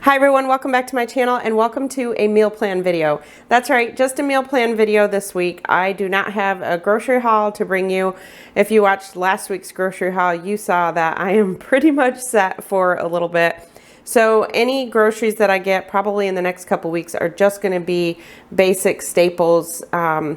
Hi everyone, welcome back to my channel and welcome to a meal plan video. That's right, just a meal plan video this week. I do not have a grocery haul to bring you. If you watched last week's grocery haul, you saw that I am pretty much set for a little bit. So any groceries that I get probably in the next couple weeks are just going to be basic staples,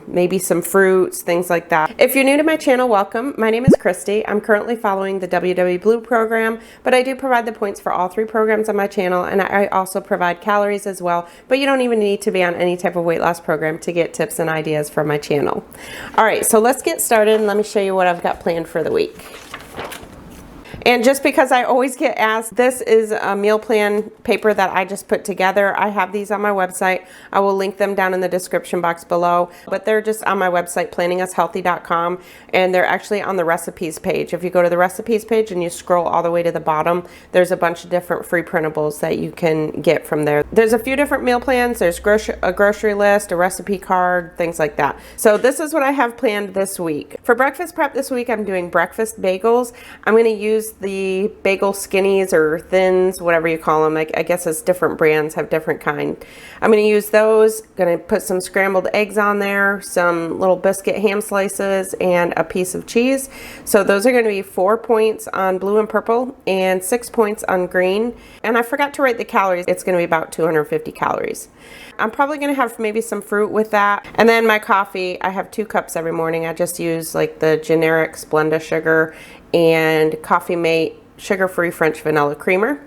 maybe some fruits, things like that. If you're new to my channel, welcome. My name is Kristi. I'm currently following the WW Blue program, but I do provide the points for all three programs on my channel, and I also provide calories as well, but you don't even need to be on any type of weight loss program to get tips and ideas from my channel. All right, so let's get started and let me show you what I've got planned for the week. And just because I always get asked, this is a meal plan paper that I just put together. I have these on my website. I will link them down in the description box below, but they're just on my website, planningushealthy.com, and they're actually on the recipes page. If you go to the recipes page and you scroll all the way to the bottom, there's a bunch of different free printables that you can get from there. There's a few different meal plans. There's a grocery list, a recipe card, things like that. So this is what I have planned this week. For breakfast prep this week, I'm doing breakfast bagels. I'm going to use the bagel skinnies or thins, whatever you call them. I guess it's different brands have different kind. I'm going to use those. Going to put some scrambled eggs on there, some little biscuit ham slices, and a piece of cheese. So those are going to be 4 points on blue and purple and 6 points on green. And I forgot to write the calories. It's going to be about 250 calories. I'm probably going to have maybe some fruit with that. And then my coffee, I have 2 cups every morning. I just use like the generic Splenda sugar and Coffee Mate sugar-free French vanilla creamer.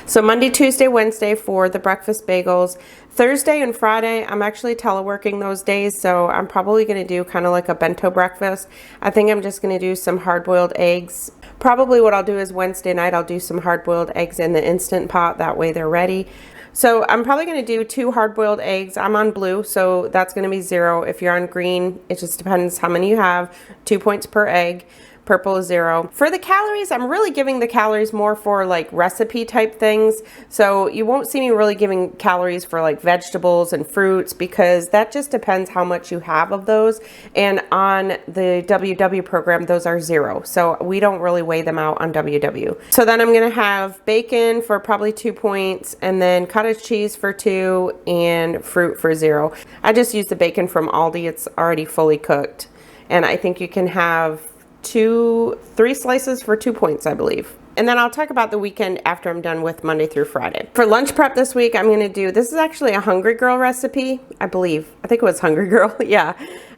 So Monday, Tuesday, Wednesday for the breakfast bagels. Thursday and Friday, I'm actually teleworking those days, so I'm probably going to do kind of like a bento breakfast. I think I'm just going to do some hard-boiled eggs. Probably what I'll do is Wednesday night, I'll do some hard-boiled eggs in the Instant Pot. That way they're ready. So I'm probably going to do 2 hard-boiled eggs. I'm on blue, so that's going to be 0. If you're on green, it just depends how many you have. 2 points per egg. Purple is 0. For the calories, I'm really giving the calories more for like recipe type things. So you won't see me really giving calories for like vegetables and fruits because that just depends how much you have of those. And on the WW program, those are 0. So we don't really weigh them out on WW. So then I'm going to have bacon for probably 2 points, and then cottage cheese for 2, and fruit for 0. I just use the bacon from Aldi. It's already fully cooked. And I think you can have 3 slices for 2 points, I believe. And then I'll talk about the weekend after I'm done with Monday through Friday. For lunch prep this week, I'm going to do, this is actually a Hungry Girl recipe, I believe. I think it was Hungry Girl, yeah.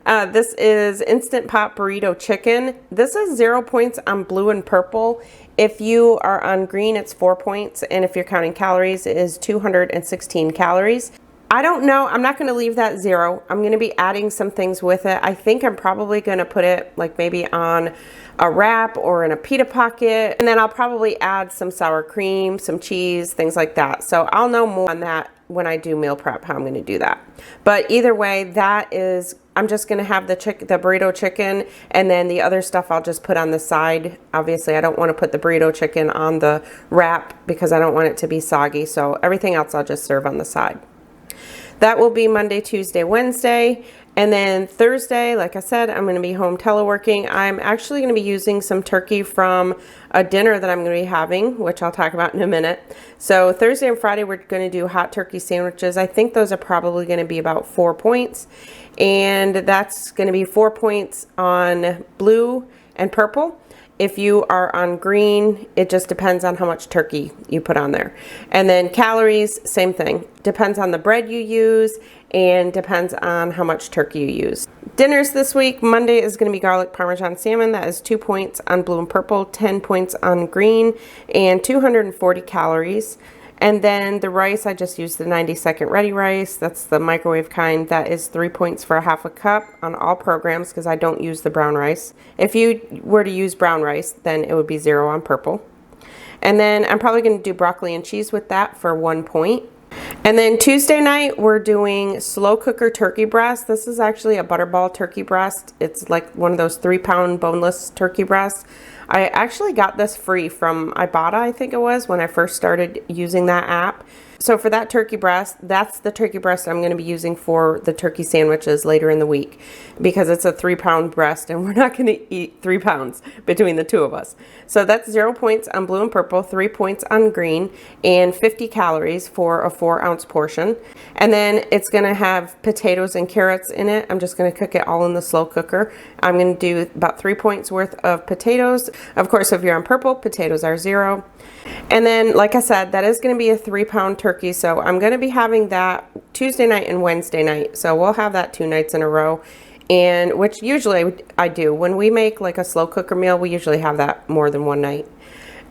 This is Instant Pot Burrito Chicken. This is 0 points on blue and purple. If you are on green, it's 4 points. And if you're counting calories, it is 216 calories. I don't know. I'm not going to leave that 0. I'm going to be adding some things with it. I think I'm probably going to put it like maybe on a wrap or in a pita pocket. And then I'll probably add some sour cream, some cheese, things like that. So I'll know more on that when I do meal prep, how I'm going to do that. But either way, that is, I'm just going to have the burrito chicken, and then the other stuff I'll just put on the side. Obviously, I don't want to put the burrito chicken on the wrap because I don't want it to be soggy. So everything else I'll just serve on the side. That will be Monday, Tuesday, Wednesday. And then Thursday, like I said, I'm going to be home teleworking. I'm actually going to be using some turkey from a dinner that I'm going to be having, which I'll talk about in a minute. So Thursday and Friday, we're going to do hot turkey sandwiches. I think those are probably going to be about 4 points. And that's going to be 4 points on blue and purple. If you are on green, it just depends on how much turkey you put on there. And then calories, same thing. Depends on the bread you use and depends on how much turkey you use. Dinners this week, Monday is going to be garlic parmesan salmon. That is 2 points on blue and purple, 10 points on green, and 240 calories. And then the rice, I just used the 90-second ready rice. That's the microwave kind. That is 3 points for a half a cup on all programs because I don't use the brown rice. If you were to use brown rice, then it would be 0 on purple. And then I'm probably going to do broccoli and cheese with that for 1 point. And then Tuesday night, we're doing slow cooker turkey breast. This is actually a butterball turkey breast. It's like one of those 3-pound boneless turkey breasts. I actually got this free from Ibotta, I think it was, when I first started using that app. So for that turkey breast, that's the turkey breast I'm going to be using for the turkey sandwiches later in the week, because it's a 3-pound breast and we're not going to eat 3 pounds between the two of us. So that's 0 points on blue and purple, 3 points on green, and 50 calories for a 4-ounce portion. And then it's going to have potatoes and carrots in it. I'm just going to cook it all in the slow cooker. I'm going to do about 3 points worth of potatoes. Of course, if you're on purple, potatoes are 0. And then, like I said, that is going to be a 3-pound turkey. So I'm going to be having that Tuesday night and Wednesday night. So we'll have that 2 nights in a row. And which usually I do. When we make like a slow cooker meal, we usually have that more than 1 night.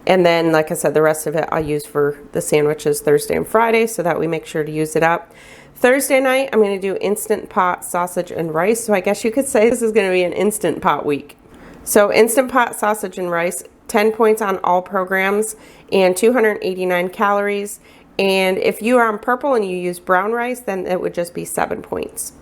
And then, like I said, the rest of it I'll use for the sandwiches Thursday and Friday, so that we make sure to use it up. Thursday night, I'm going to do Instant Pot sausage and rice. So I guess you could say this is going to be an Instant Pot week. So Instant Pot sausage and rice, 10 points on all programs and 289 calories. And if you are on purple and you use brown rice, then it would just be 7 points.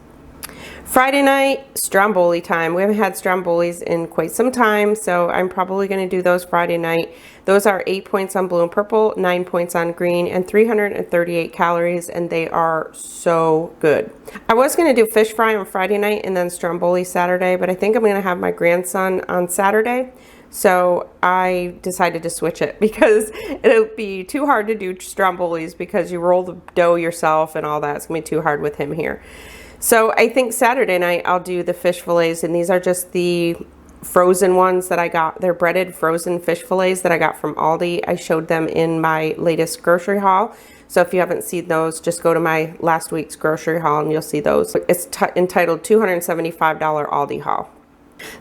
Friday night, stromboli time. We haven't had strombolis in quite some time, so I'm probably going to do those Friday night. Those are 8 points on blue and purple, 9 points on green, and 338 calories, and they are so good. I was going to do fish fry on Friday night and then stromboli Saturday, but I think I'm going to have my grandson on Saturday. So I decided to switch it because it'll be too hard to do strombolis because you roll the dough yourself and all that. It's going to be too hard with him here. So I think Saturday night I'll do the fish fillets, and these are just the frozen ones that I got. They're breaded frozen fish fillets that I got from Aldi. I showed them in my latest grocery haul. So if you haven't seen those, just go to my last week's grocery haul and you'll see those. It's entitled $275 Aldi haul.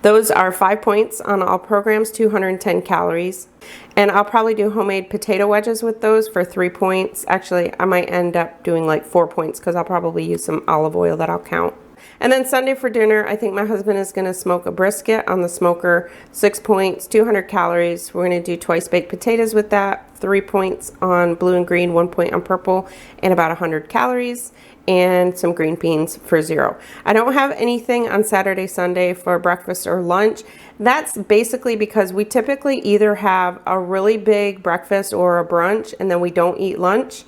Those are 5 points on all programs, 210 calories. And I'll probably do homemade potato wedges with those for 3 points. Actually, I might end up doing like 4 points because I'll probably use some olive oil that I'll count. And then Sunday for dinner, I think my husband is going to smoke a brisket on the smoker, 6 points, 200 calories. We're going to do twice baked potatoes with that, 3 points on blue and green, 1 point on purple, and about 100 calories. And some green beans for 0. I don't have anything on Saturday, Sunday for breakfast or lunch. That's basically because we typically either have a really big breakfast or a brunch and then we don't eat lunch,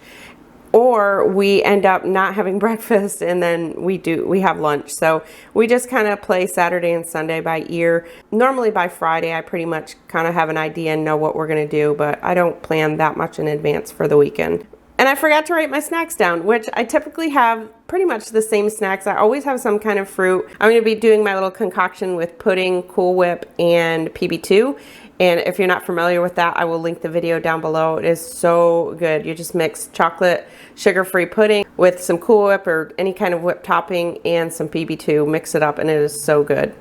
or we end up not having breakfast and then we have lunch. So we just kind of play Saturday and Sunday by ear. Normally by Friday I pretty much kind of have an idea and know what we're going to do, but I don't plan that much in advance for the weekend. And I forgot to write my snacks down, which I typically have pretty much the same snacks. I always have some kind of fruit. I'm going to be doing my little concoction with pudding, Cool Whip, and PB2. And if you're not familiar with that, I will link the video down below. It is so good. You just mix chocolate, sugar-free pudding with some Cool Whip or any kind of whip topping and some PB2. Mix it up and it is so good.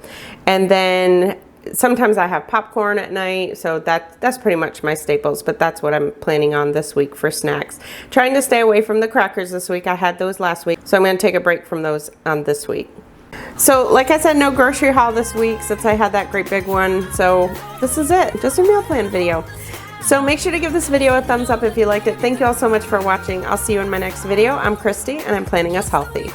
And then sometimes I have popcorn at night, so that's pretty much my staples, but that's what I'm planning on this week for snacks. Trying to stay away from the crackers this week. I had those last week, so I'm going to take a break from those this week. So like I said, no grocery haul this week since I had that great big one. So this is it, just a meal plan video. So make sure to give this video a thumbs up if you liked it. Thank you all so much for watching. I'll see you in my next video. I'm Kristi and I'm planning us healthy.